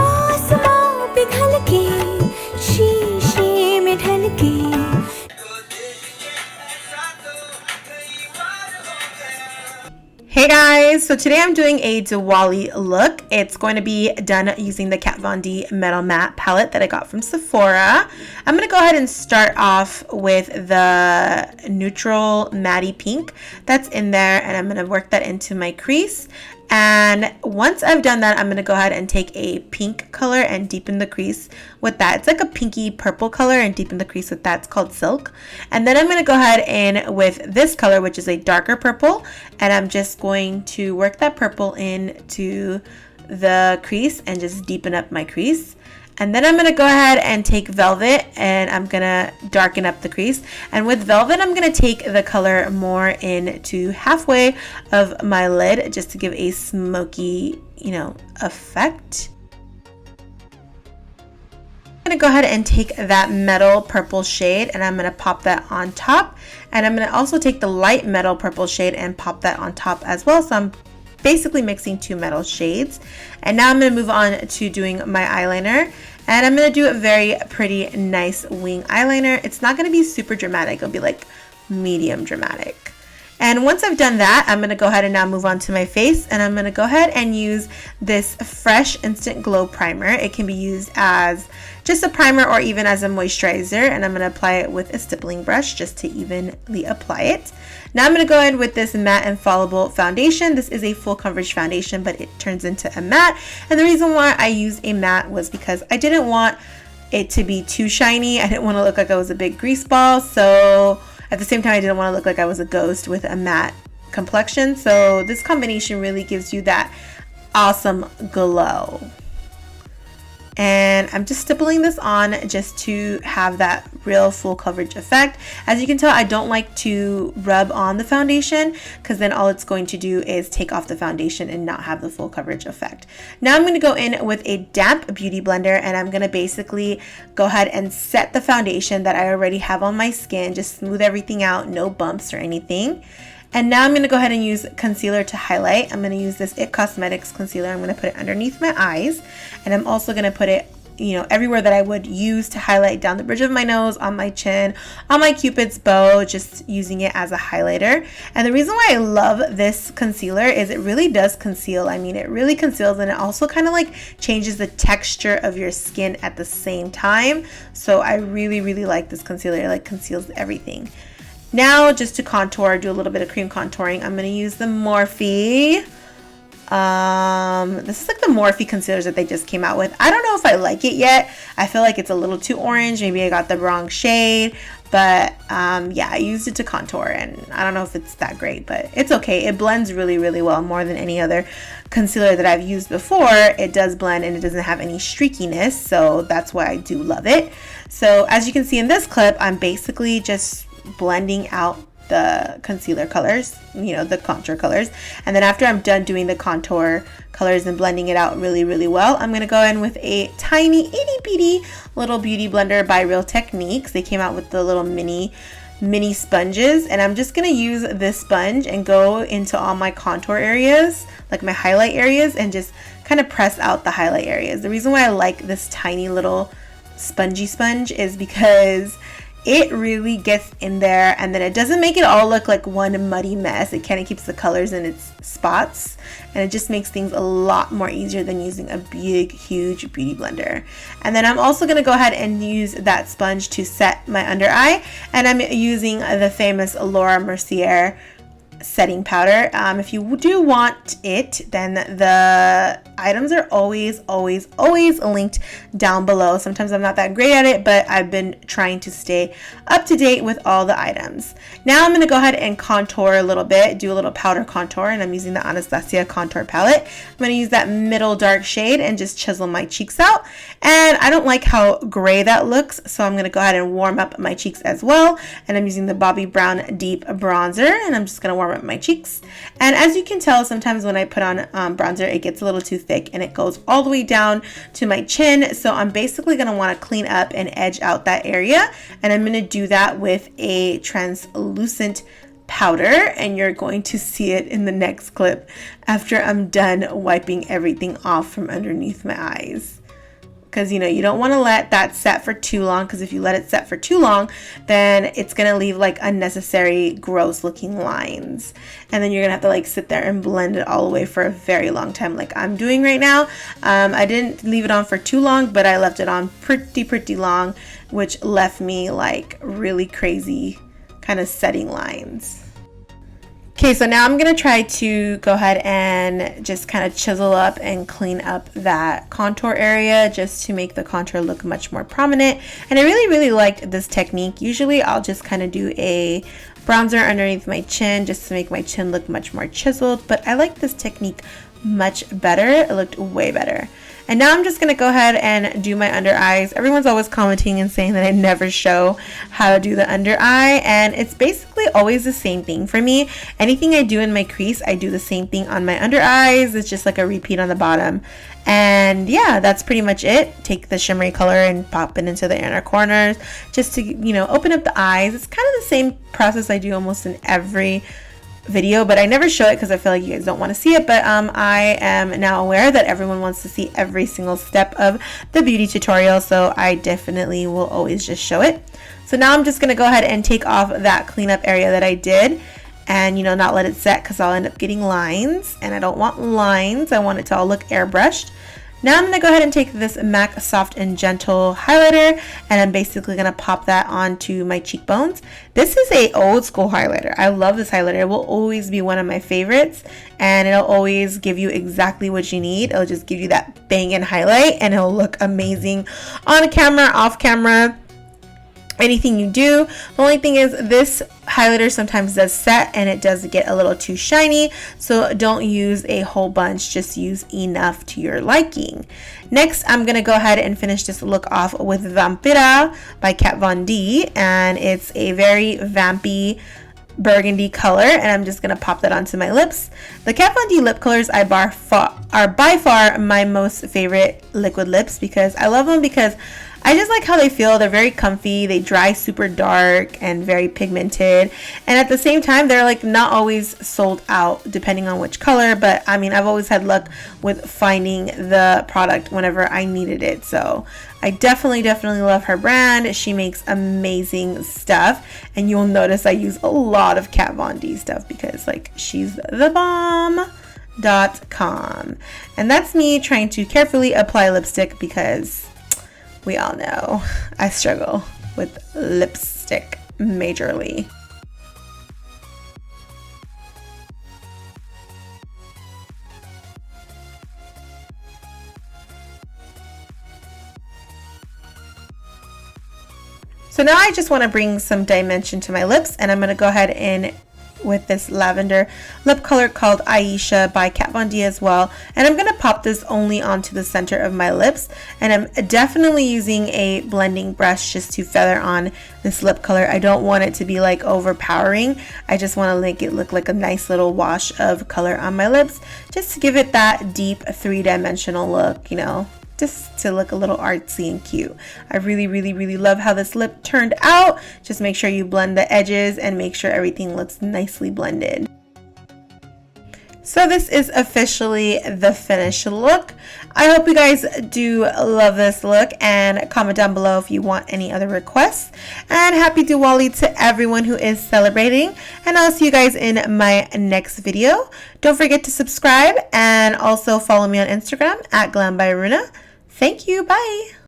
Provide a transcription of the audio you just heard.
आसमां पिघल के शीशे में ढल के Hey guys, so today I'm doing a Diwali look. It's going to be done using the Kat Von D Metal Matte palette that I got from Sephora. I'm going to go ahead and start off with the neutral matte pink that's in there, and I'm going to work that into my crease. And once I've done that, I'm going to go ahead and take a pink color and deepen the crease with that. It's like a pinky purple color, and deepen the crease with that. It's called Silk. And then I'm going to go ahead and with this color, which is a darker purple, and I'm just going to work that purple into the crease and just deepen up my crease. And then I'm going to go ahead and take Velvet, and I'm going to darken up the crease. And with Velvet, I'm going to take the color more into halfway of my lid just to give a smoky, effect. I'm going to go ahead and take that metal purple shade, and I'm going to pop that on top. And I'm going to also take the light metal purple shade and pop that on top as well. So I'm basically mixing two metal shades. And now I'm going to move on to doing my eyeliner, and I'm going to do a very pretty nice wing eyeliner. It's not going to be super dramatic, it'll be like medium dramatic. And once I've done that, I'm going to go ahead and now move on to my face, and I'm going to go ahead and use this Fresh Instant Glow Primer. It can be used as just a primer or even as a moisturizer, and I'm going to apply it with a stippling brush just to evenly apply it. Now I'm going to go in with this Matte Infallable foundation. This is a full coverage foundation, but it turns into a matte, and the reason why I used a matte was because I didn't want it to be too shiny. I didn't want to look like I was a big grease ball, so at the same time I didn't want to look like I was a ghost with a matte complexion. So this combination really gives you that awesome glow. And I'm just stippling this on just to have that real full coverage effect. As you can tell, I don't like to rub on the foundation because then all it's going to do is take off the foundation and not have the full coverage effect. Now I'm going to go in with a damp beauty blender, and I'm going to basically go ahead and set the foundation that I already have on my skin. Just smooth everything out, no bumps or anything. And now I'm going to go ahead and use concealer to highlight. I'm going to use this IT Cosmetics concealer. I'm going to put it underneath my eyes. And I'm also going to put it, everywhere that I would use to highlight, down the bridge of my nose, on my chin, on my Cupid's bow, just using it as a highlighter. And the reason why I love this concealer is it really does conceal. I mean, it really conceals, and it also kind of like changes the texture of your skin at the same time. So I really, really like this concealer. It like conceals everything. Now, just to contour, do a little bit of cream contouring, I'm going to use the Morphe. This is like the Morphe concealers that they just came out with. I don't know if I like it yet. I feel like it's a little too orange. Maybe I got the wrong shade. But yeah, I used it to contour, and I don't know if it's that great, but it's okay. It blends really, really well, more than any other concealer that I've used before. It does blend, and it doesn't have any streakiness, so that's why I do love it. So as you can see in this clip, I'm basically just blending out the concealer colors, the contour colors. And then after I'm done doing the contour colors and blending it out really, really well, I'm going to go in with a tiny itty bitty little beauty blender by Real Techniques. They came out with the little mini sponges, and I'm just going to use this sponge and go into all my contour areas, like my highlight areas, and just kind of press out the highlight areas. The reason why I like this tiny little spongy sponge is because it really gets in there, and then it doesn't make it all look like one muddy mess. It kind of keeps the colors in its spots, and it just makes things a lot more easier than using a big, huge beauty blender. And then I'm also going to go ahead and use that sponge to set my under eye, and I'm using the famous Laura Mercier setting powder. If you do want it, then the items are always linked down below. Sometimes I'm not that great at it, but I've been trying to stay up to date with all the items. Now I'm going to go ahead and contour a little bit, do a little powder contour, and I'm using the Anastasia contour palette. I'm going to use that middle dark shade and just chisel my cheeks out. And I don't like how gray that looks, so I'm going to go ahead and warm up my cheeks as well. And I'm using the Bobbi Brown Deep Bronzer, and I'm just going to warm up my cheeks. And as you can tell, sometimes when I put on bronzer, it gets a little too thick and it goes all the way down to my chin. So I'm basically going to want to clean up and edge out that area. And I'm going to do that with a translucent powder, and you're going to see it in the next clip after I'm done wiping everything off from underneath my eyes. Because you know, you don't want to let that set for too long, because if you let it set for too long, then it's going to leave like unnecessary gross looking lines, and then you're going to have to like sit there and blend it all the way for a very long time like I'm doing right now. I didn't leave it on for too long, but I left it on pretty long, which left me like really crazy kind of setting lines. Okay, so now I'm going to try to go ahead and just kind of chisel up and clean up that contour area just to make the contour look much more prominent. And I really liked this technique. Usually I'll just kind of do a bronzer underneath my chin just to make my chin look much more chiseled, but I like this technique much better. It looked way better. And now I'm just going to go ahead and do my under eyes. Everyone's always commenting and saying that I never show how to do the under eye, and it's basically always the same thing for me. Anything I do in my crease, I do the same thing on my under eyes. It's just like a repeat on the bottom. And yeah, that's pretty much it. Take the shimmery color and pop it into the inner corners just to, you know, open up the eyes. It's kind of the same process I do almost in every video, but I never show it because I feel like you guys don't want to see it. But I am now aware that everyone wants to see every single step of the beauty tutorial, so I definitely will always just show it. So now I'm just going to go ahead and take off that cleanup area that I did, and you know, not let it set because I'll end up getting lines, and I don't want lines. I want it to all look airbrushed. Now I'm going to go ahead and take this MAC Soft and Gentle highlighter, and I'm basically going to pop that onto my cheekbones. This is a old school highlighter. I love this highlighter. It will always be one of my favorites, and it'll always give you exactly what you need. It'll just give you that banging highlight, and it'll look amazing on camera, off camera, anything you do. The only thing is this highlighter sometimes does set and it does get a little too shiny, so don't use a whole bunch, just use enough to your liking. Next, I'm gonna go ahead and finish this look off with Vampira by Kat Von D, and it's a very vampy burgundy color, and I'm just gonna pop that onto my lips. The Kat Von D lip colors are by far my most favorite liquid lips because I love them because I just like how they feel. They're very comfy, they dry super dark and very pigmented, and at the same time they're like not always sold out depending on which color, but I mean, I've always had luck with finding the product whenever I needed it. So I definitely love her brand. She makes amazing stuff, and you'll notice I use a lot of Kat Von D stuff because like she's the bomb.com. And that's me trying to carefully apply lipstick because we all know I struggle with lipstick majorly. So now I just want to bring some dimension to my lips, and I'm going to go ahead and with this lavender lip color called Ayesha by Kat Von D as well, and I'm going to pop this only onto the center of my lips, and I'm definitely using a blending brush just to feather on this lip color. I don't want it to be like overpowering. I just want to make it look like a nice little wash of color on my lips, just to give it that deep three-dimensional look, you know, just to look a little artsy and cute. I really love how this lip turned out. Just make sure you blend the edges and make sure everything looks nicely blended. So this is officially the finished look. I hope you guys do love this look, and comment down below if you want any other requests. And happy Diwali to everyone who is celebrating, and I'll see you guys in my next video. Don't forget to subscribe and also follow me on Instagram at GlamByRuna. Thank you. Bye.